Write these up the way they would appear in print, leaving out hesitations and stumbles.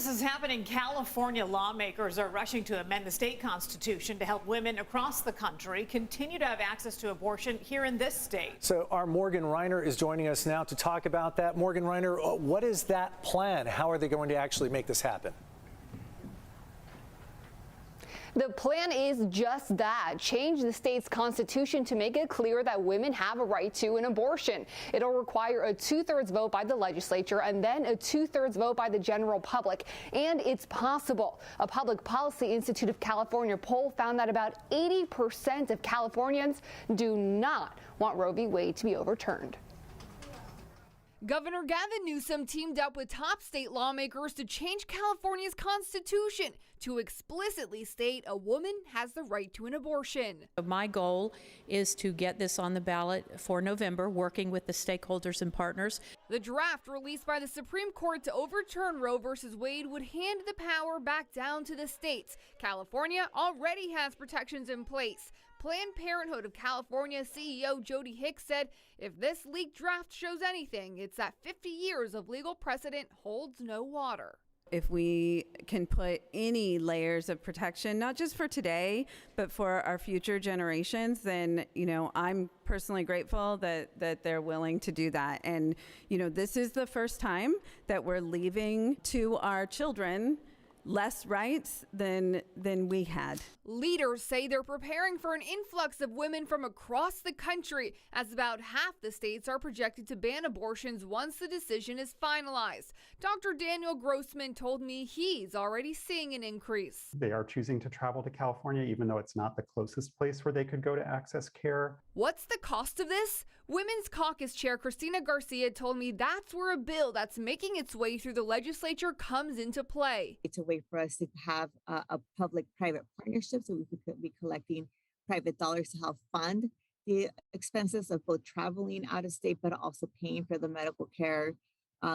this is happening, California lawmakers are rushing to amend the state constitution to help women across the country continue to have access to abortion here in this state. So our Morgan Rynor is joining us now to talk about that. Morgan Rynor, what is that plan? How are they going to actually make this happen? The plan is just that. Change the state's constitution to make it clear that women have a right to an abortion. It'll require a 2/3 vote by the legislature and then a 2/3 vote by the general public. And it's possible. A Public Policy Institute of California poll found that about 80% of Californians do not want Roe v. Wade to be overturned. Governor Gavin Newsom teamed up with top state lawmakers to change California's constitution to explicitly state a woman has the right to an abortion. My goal is to get this on the ballot for November, working with the stakeholders and partners. The draft released by the Supreme Court to overturn Roe v. Wade would hand the power back down to the states. California already has protections in place. Planned Parenthood of California CEO Jody Hicks said if this leaked draft shows anything, it's that 50 years of legal precedent holds no water. If we can put any layers of protection, not just for today, but for our future generations, then, I'm personally grateful that they're willing to do that. And, this is the first time that we're leaving to our children less rights than we had. Leaders say they're preparing for an influx of women from across the country, as about half the states are projected to ban abortions once the decision is finalized. Dr. Daniel Grossman told me he's already seeing an increase. They are choosing to travel to California, even though it's not the closest place where they could go to access care. What's the cost of this? Women's Caucus Chair Christina Garcia told me that's where a bill that's making its way through the legislature comes into play. It's a way for us to have a public-private partnership, so we could be collecting private dollars to help fund the expenses of both traveling out of state, but also paying for the medical care,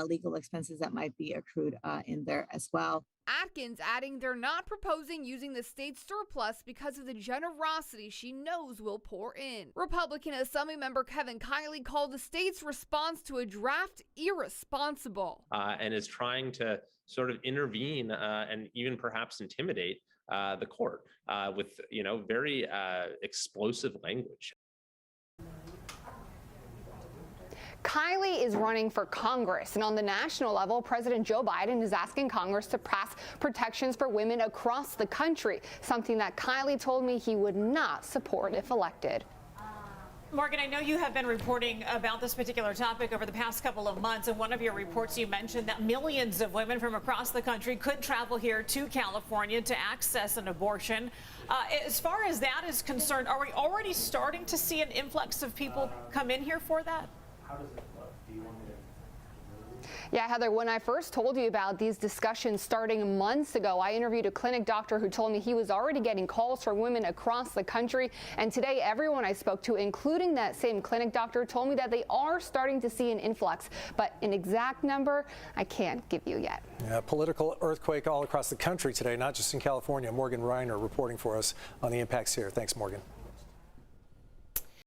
legal expenses that might be accrued in there as well. Atkins adding they're not proposing using the state's surplus because of the generosity she knows will pour in. Republican Assembly member Kevin Kiley called the state's response to a draft irresponsible. And is trying to sort of intervene and even perhaps intimidate the court with, very explosive language. Kiley is running for Congress, and on the national level, President Joe Biden is asking Congress to pass protections for women across the country, something that Kiley told me he would not support if elected. Morgan, I know you have been reporting about this particular topic over the past couple of months. In one of your reports, you mentioned that millions of women from across the country could travel here to California to access an abortion. As far as that is concerned, are we already starting to see an influx of people come in here for that? How does it look? Do you want me to? Yeah, Heather, when I first told you about these discussions starting months ago, I interviewed a clinic doctor who told me he was already getting calls from women across the country. And today, everyone I spoke to, including that same clinic doctor, told me that they are starting to see an influx. But an exact number, I can't give you yet. Yeah, political earthquake all across the country today, not just in California. Morgan Rynor reporting for us on the impacts here. Thanks, Morgan.